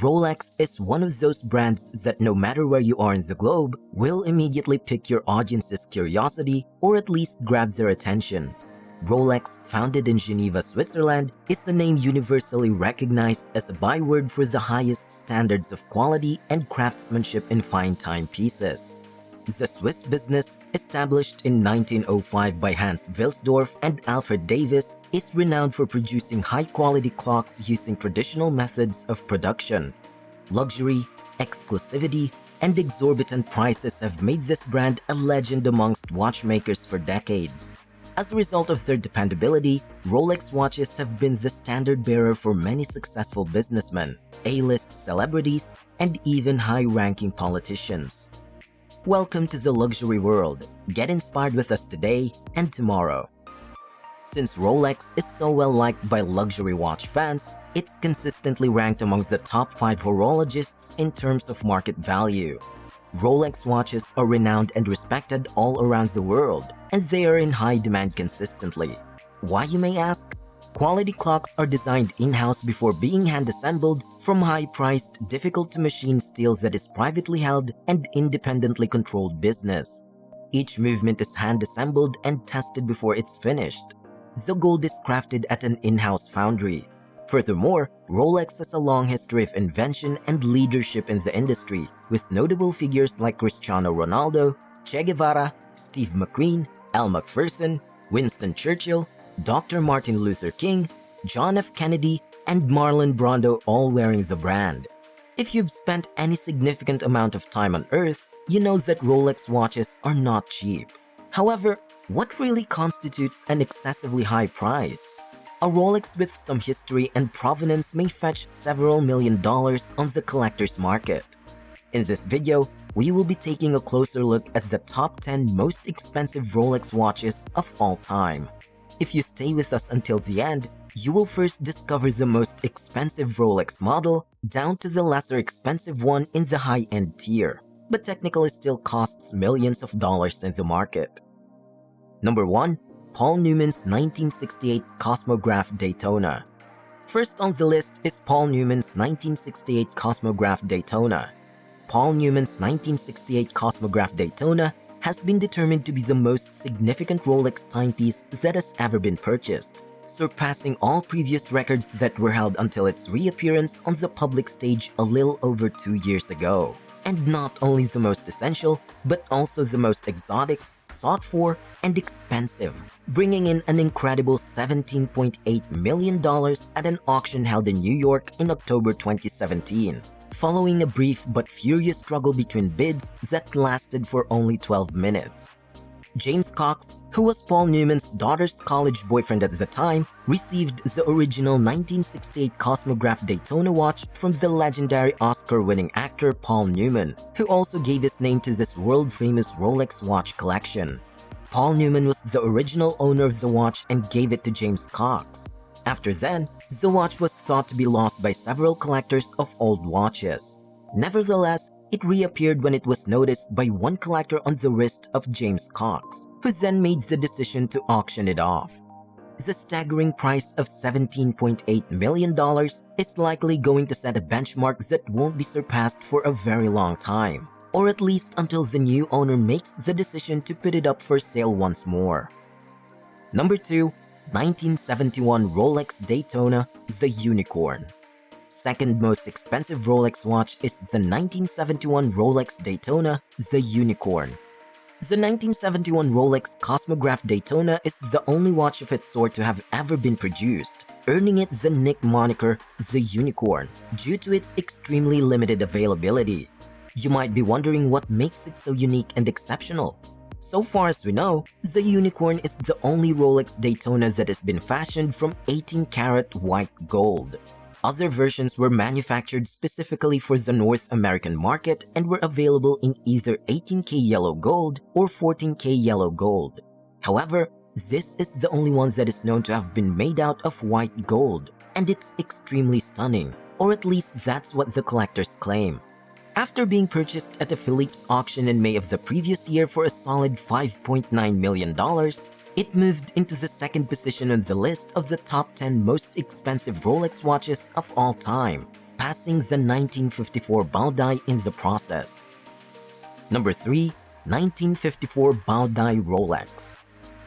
Rolex is one of those brands that no matter where you are in the globe, will immediately pique your audience's curiosity or at least grab their attention. Rolex, founded in Geneva, Switzerland, is the name universally recognized as a byword for the highest standards of quality and craftsmanship in fine timepieces. The Swiss business, established in 1905 by Hans Wilsdorf and Alfred Davis, is renowned for producing high-quality clocks using traditional methods of production. Luxury, exclusivity, and exorbitant prices have made this brand a legend amongst watchmakers for decades. As a result of their dependability, Rolex watches have been the standard-bearer for many successful businessmen, A-list celebrities, and even high-ranking politicians. Welcome to the luxury world. Get inspired with us today and tomorrow. Since Rolex is so well liked by luxury watch fans, it's consistently ranked among the top 5 horologists in terms of market value. Rolex watches are renowned and respected all around the world, and they are in high demand consistently. Why, you may ask? Quality clocks are designed in-house before being hand-assembled from high-priced, difficult-to-machine steel that is privately held and independently controlled business. Each movement is hand-assembled and tested before it's finished. The gold is crafted at an in-house foundry. Furthermore, Rolex has a long history of invention and leadership in the industry, with notable figures like Cristiano Ronaldo, Che Guevara, Steve McQueen, Al McPherson, Winston Churchill, Dr. Martin Luther King, John F. Kennedy, and Marlon Brando all wearing the brand. If you've spent any significant amount of time on Earth, you know that Rolex watches are not cheap. However, what really constitutes an excessively high price? A Rolex with some history and provenance may fetch several $million on the collector's market. In this video, we will be taking a closer look at the top 10 most expensive Rolex watches of all time. If you stay with us until the end, you will first discover the most expensive Rolex model down to the lesser expensive one in the high-end tier, but technically still costs millions of dollars in the market. Number 1. Paul Newman's 1968 Cosmograph Daytona. First on the list is Paul Newman's 1968 Cosmograph Daytona. Paul Newman's 1968 Cosmograph Daytona has been determined to be the most significant Rolex timepiece that has ever been purchased, surpassing all previous records that were held until its reappearance on the public stage a little over 2 years ago. And not only the most essential, but also the most exotic, sought for, and expensive, bringing in an incredible $17.8 million at an auction held in New York in October 2017, following a brief but furious struggle between bids that lasted for only 12 minutes. James Cox, who was Paul Newman's daughter's college boyfriend at the time, received the original 1968 Cosmograph Daytona watch from the legendary Oscar-winning actor Paul Newman, who also gave his name to this world-famous Rolex watch collection. Paul Newman was the original owner of the watch and gave it to James Cox. After then, the watch was thought to be lost by several collectors of old watches. Nevertheless, it reappeared when it was noticed by one collector on the wrist of James Cox, who then made the decision to auction it off. The staggering price of $17.8 million is likely going to set a benchmark that won't be surpassed for a very long time, or at least until the new owner makes the decision to put it up for sale once more. Number 2. 1971 Rolex Daytona, the Unicorn. Second most expensive Rolex watch is the 1971 Rolex Daytona, the Unicorn. The 1971 Rolex Cosmograph Daytona is the only watch of its sort to have ever been produced, earning it the moniker the Unicorn due to its extremely limited availability. You might be wondering what makes it so unique and exceptional. So far as we know, the Unicorn is the only Rolex Daytona that has been fashioned from 18-karat white gold. Other versions were manufactured specifically for the North American market and were available in either 18K yellow gold or 14K yellow gold. However, this is the only one that is known to have been made out of white gold, and it's extremely stunning, or at least that's what the collectors claim. After being purchased at a Phillips auction in May of the previous year for a solid $5.9 million, it moved into the second position on the list of the top 10 most expensive Rolex watches of all time, surpassing the 1954 Baldi in the process. Number 3. 1954 Baldi Rolex.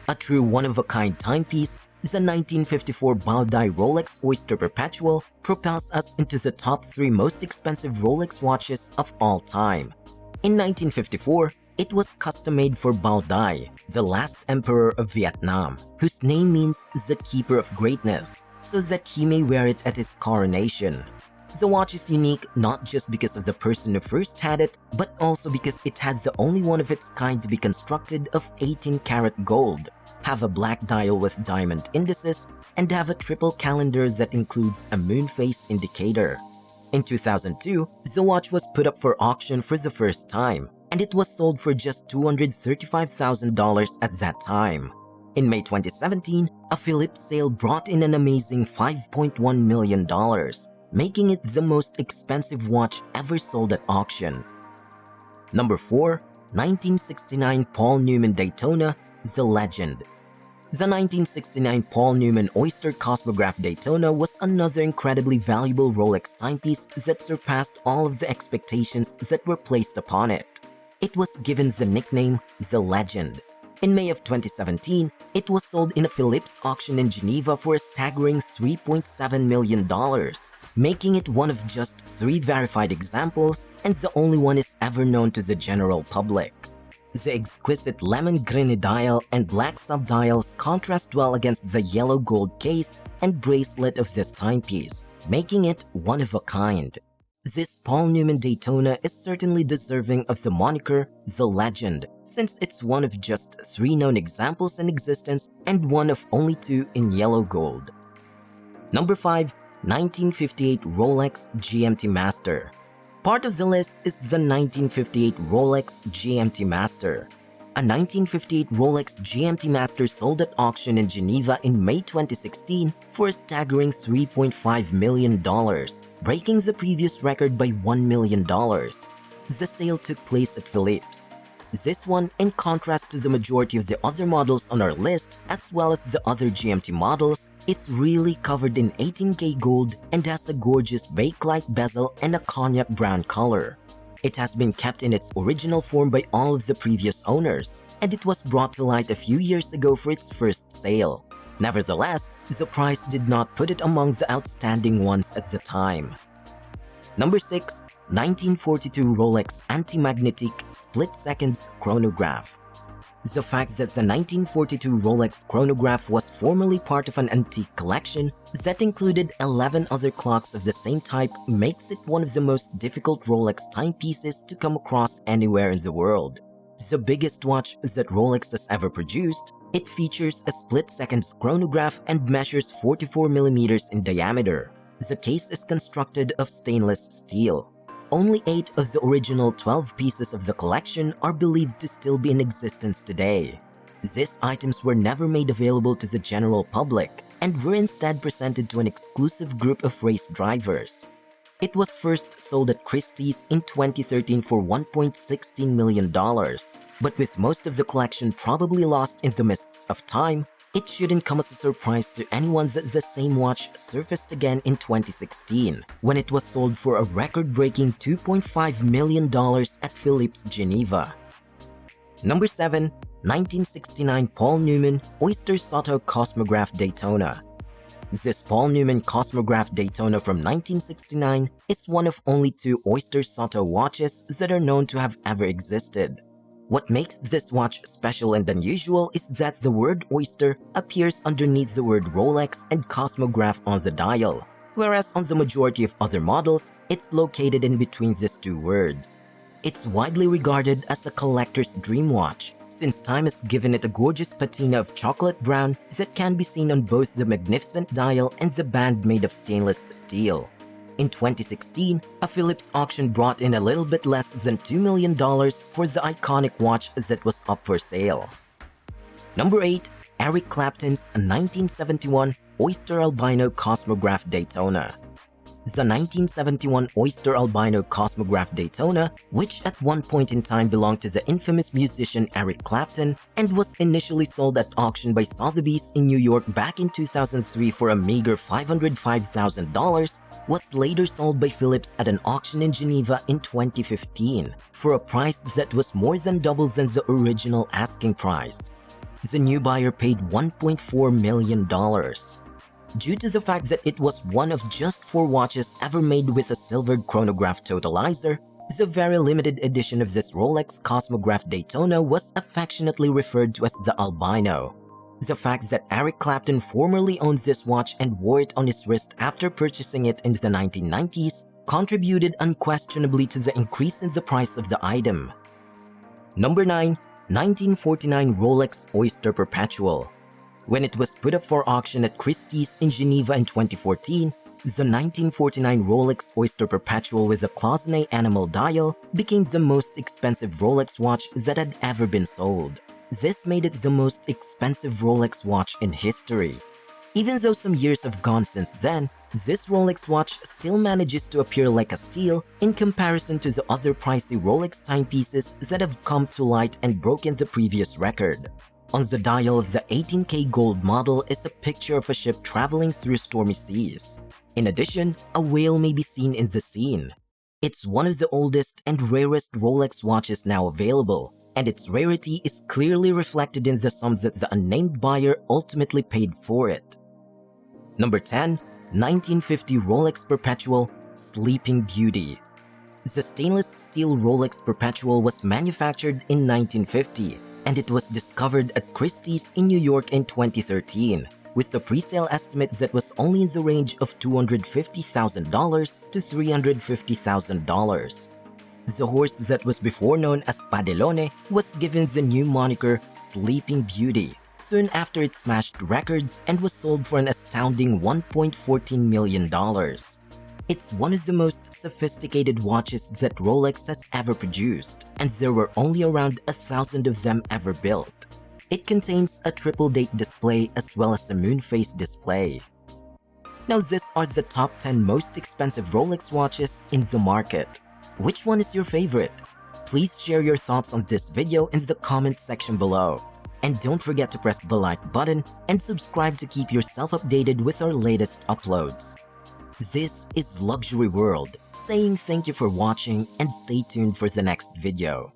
A true one-of-a-kind timepiece, the 1954 Baldi Rolex Oyster Perpetual propels us into the top 3 most expensive Rolex watches of all time. In 1954, it was custom-made for Baldi, the last emperor of Vietnam, whose name means the keeper of greatness, so that he may wear it at his coronation. The watch is unique not just because of the person who first had it, but also because it has the only one of its kind to be constructed of 18-karat gold, have a black dial with diamond indices, and have a triple calendar that includes a moon phase indicator. In 2002, the watch was put up for auction for the first time, and it was sold for just $235,000 at that time. In May 2017, a Philips sale brought in an amazing $5.1 million, making it the most expensive watch ever sold at auction. Number 4. 1969 Paul Newman Daytona, the legend. The 1969 Paul Newman Oyster Cosmograph Daytona was another incredibly valuable Rolex timepiece that surpassed all of the expectations that were placed upon it. It was given the nickname The Legend. In May of 2017, it was sold in a Philips auction in Geneva for a staggering $3.7 million, making it one of just 3 verified examples and the only one is ever known to the general public. The exquisite lemon green dial and black subdials contrast well against the yellow gold case and bracelet of this timepiece, making it one of a kind. This Paul Newman Daytona is certainly deserving of the moniker The Legend, since it's one of just 3 known examples in existence and one of only 2 in yellow gold. Number 5. 1958 Rolex GMT Master. Part of the list is the 1958 Rolex GMT Master. A 1958 Rolex GMT Master sold at auction in Geneva in May 2016 for a staggering $3.5 million, breaking the previous record by $1 million. The sale took place at Philips. This one, in contrast to the majority of the other models on our list, as well as the other GMT models, is really covered in 18K gold and has a gorgeous bakelite bezel and a cognac brown color. It has been kept in its original form by all of the previous owners, and it was brought to light a few years ago for its first sale. Nevertheless, the price did not put it among the outstanding ones at the time. Number 6. 1942 Rolex AntiMagnetic Splitseconds Chronograph. The fact that the 1942 Rolex Chronograph was formerly part of an antique collection that included 11 other clocks of the same type makes it one of the most difficult Rolex timepieces to come across anywhere in the world. The biggest watch that Rolex has ever produced, it features a split-seconds chronograph and measures 44mm in diameter. The case is constructed of stainless steel. Only 8 of the original 12 pieces of the collection are believed to still be in existence today. These items were never made available to the general public and were instead presented to an exclusive group of race drivers. It was first sold at Christie's in 2013 for $1.16 million, but with most of the collection probably lost in the mists of time, it shouldn't come as a surprise to anyone that the same watch surfaced again in 2016, when it was sold for a record-breaking $2.5 million at Philips Geneva. Number 7. 1969 Paul Newman Oyster Soto Cosmograph Daytona. This Paul Newman Cosmograph Daytona from 1969 is one of only 2 Oyster Soto watches that are known to have ever existed. What makes this watch special and unusual is that the word Oyster appears underneath the word Rolex and Cosmograph on the dial, whereas on the majority of other models, it's located in between these 2 words. It's widely regarded as a collector's dream watch, since time has given it a gorgeous patina of chocolate brown that can be seen on both the magnificent dial and the band made of stainless steel. In 2016, a Philips auction brought in a little bit less than $2 million for the iconic watch that was up for sale. Number 8. Eric Clapton's 1971 Oyster Albino Cosmograph Daytona. the 1971 Oyster albino Cosmograph Daytona, which at one point in time belonged to the infamous musician Eric Clapton and was initially sold at auction by Sotheby's in New York back in 2003 for a meager $505,000, was later sold by Phillips at an auction in Geneva in 2015 for a price that was more than double than the original asking price. The new buyer paid $1.4 million. Due to the fact that it was one of just 4 watches ever made with a silvered chronograph totalizer, the very limited edition of this Rolex Cosmograph Daytona was affectionately referred to as the albino. The fact that Eric Clapton formerly owned this watch and wore it on his wrist after purchasing it in the 1990s contributed unquestionably to the increase in the price of the item. Number 9. 1949 Rolex Oyster Perpetual. When it was put up for auction at Christie's in Geneva in 2014, the 1949 Rolex Oyster Perpetual with a cloisonné animal dial became the most expensive Rolex watch that had ever been sold. This made it the most expensive Rolex watch in history. Even though some years have gone since then, this Rolex watch still manages to appear like a steal in comparison to the other pricey Rolex timepieces that have come to light and broken the previous record. On the dial of the 18K gold model is a picture of a ship traveling through stormy seas. In addition, a whale may be seen in the scene. It's one of the oldest and rarest Rolex watches now available, and its rarity is clearly reflected in the sum that the unnamed buyer ultimately paid for it. Number 10. 1950 Rolex Perpetual Sleeping Beauty. The stainless steel Rolex Perpetual was manufactured in 1950, and it was discovered at Christie's in New York in 2013, with a pre-sale estimate that was only in the range of $250,000 to $350,000. The horse that was before known as Padellone was given the new moniker Sleeping Beauty soon after it smashed records and was sold for an astounding $1.14 million. It's one of the most sophisticated watches that Rolex has ever produced, and there were only around 1,000 of them ever built. It contains a triple date display as well as a moon phase display. Now these are the top 10 most expensive Rolex watches in the market. Which one is your favorite? Please share your thoughts on this video in the comment section below. And don't forget to press the like button and subscribe to keep yourself updated with our latest uploads. This is Luxury World, saying thank you for watching and stay tuned for the next video.